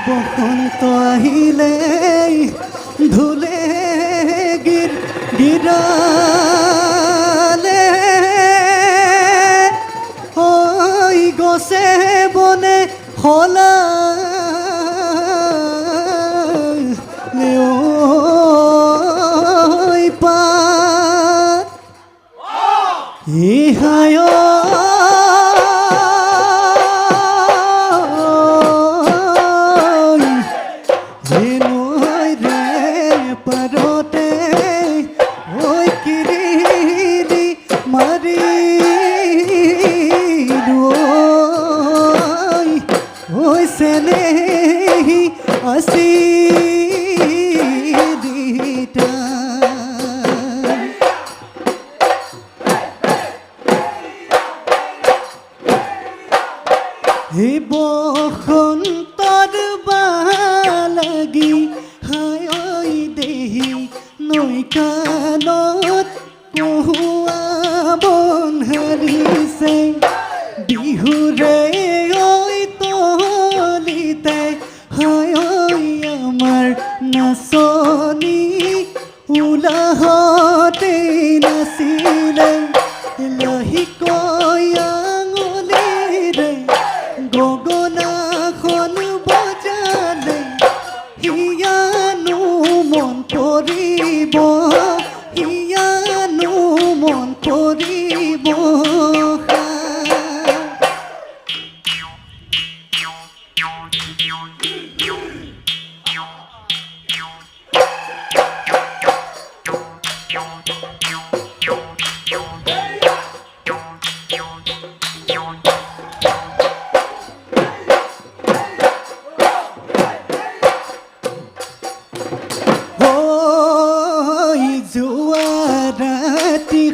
বসন্ত আহিলে ধুলে গিৰালে ওই গছে বনে হলালে ওই পাত ইহায় Selehi asidita He bosontor balagi hay oi dehi noi kanot kohua bon harise bihure নাচনি উলাহতে নাচিলে লাহিকৈ আঙুলিৰে গগনাখন বজালে হিয়ানো মন কৰিব হিয়ানো মন কৰিব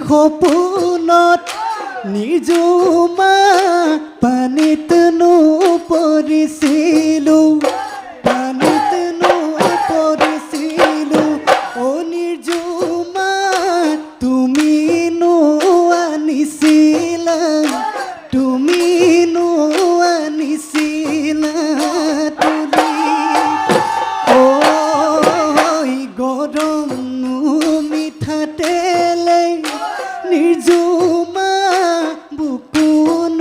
সপোনত নিজুমা পানীত নপৰিছিলোঁ পানীত নপৰিছিলোঁ অ নিজুমা তুমি আনিছিলা তুমি আনিছিলা তুলি ঐ গৰম মিঠাতেলে নিজুমা বুকুন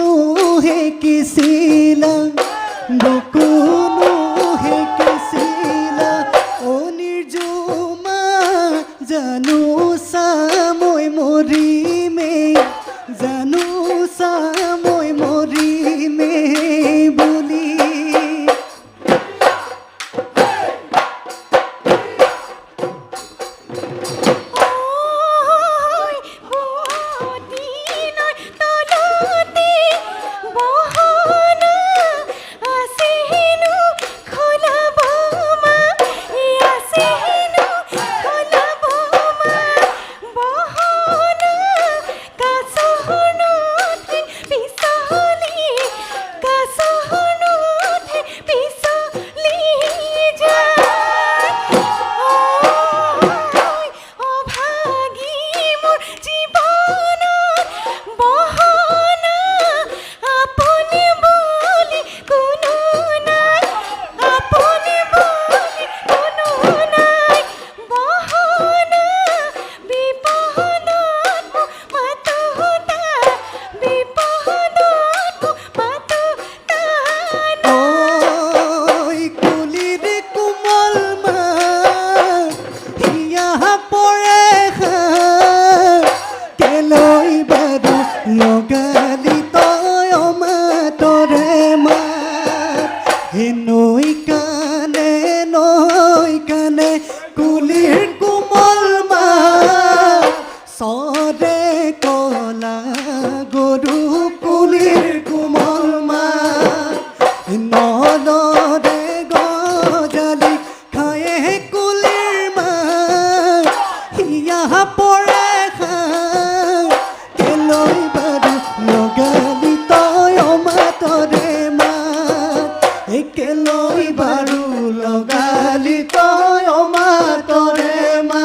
কানে নৈ কানে কুলিৰ কোমল মা সৰে কলা গৰু কুলিৰ কোমল মা নলৰে গজালি খায়ে কুলিৰ মা হিয়া পৰে খা কেলৈ বাৰু লগালি তই অমাতৰে মা একেলৈ বাৰু লগালি তই অমাতৰে মা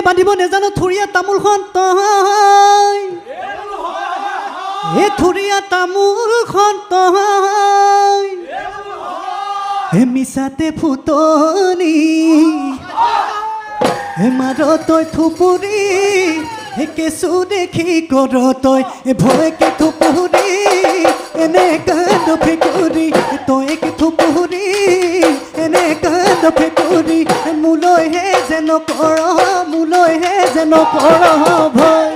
বান্ধিব নেজানো থুৰীয়া তামোলখন তই এই থুৰীয়া তামোলখন তই হে মিছাতে ফুটনি হে মাৰ তই থুপুৰি হে কেঁচু দেখি কৰ তই ভয়কে থুপুৰি এনে কান্দ ফেকুৰি তই কে থুপুৰি এনে কান্দ ফেকুৰি মোলৈহে যেন কৰ মোলৈহে যেন কৰ ভয়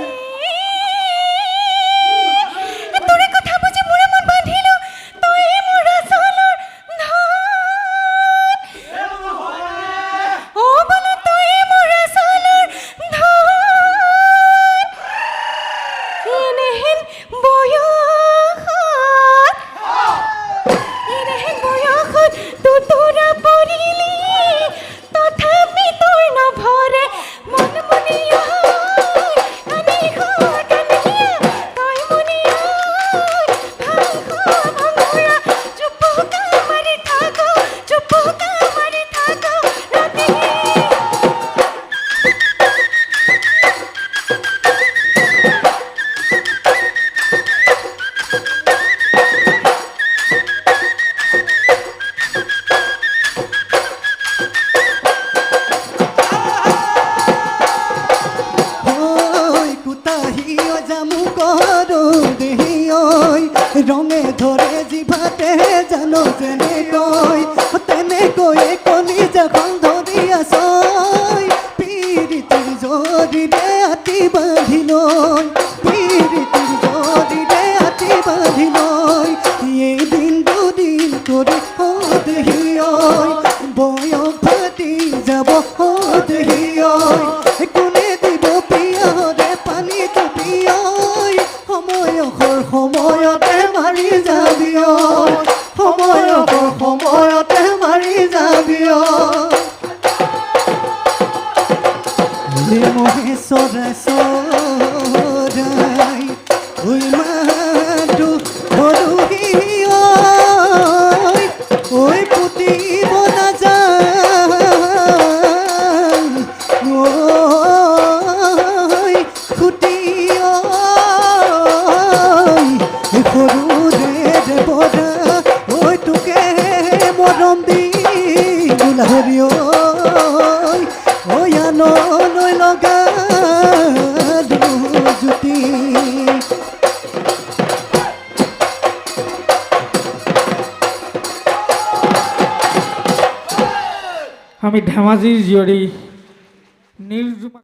ৰঙে ধৰে জিভাতে জানো তেনেকৈ কলিজাখন ধৰি আছই পিৰিতিৰ জৰিৰে আতি বান্ধি লৈ পিৰিতিৰ জৰিৰে আতি বান্ধি লৈ এদিন দুদিন কৰি দেহি বয়স ফাটি যাব দেহি কোনে দিব পিয়াহৰে পানী টুপি সময়ৰ সময়তে মাৰি যাবি সময়ৰ সময়তে মাৰি যাবি মহে চৰাই চৰাই ঐ মাতো সৰুহি ঐ পুতিব নাযায় খুটি সৰু দে বৰা ঐ তোকে মৰম দি গোলাহৰি ঐ আনলৈ লগা আমি ধেমাজিৰ জীয়ৰী নিৰ্জুমা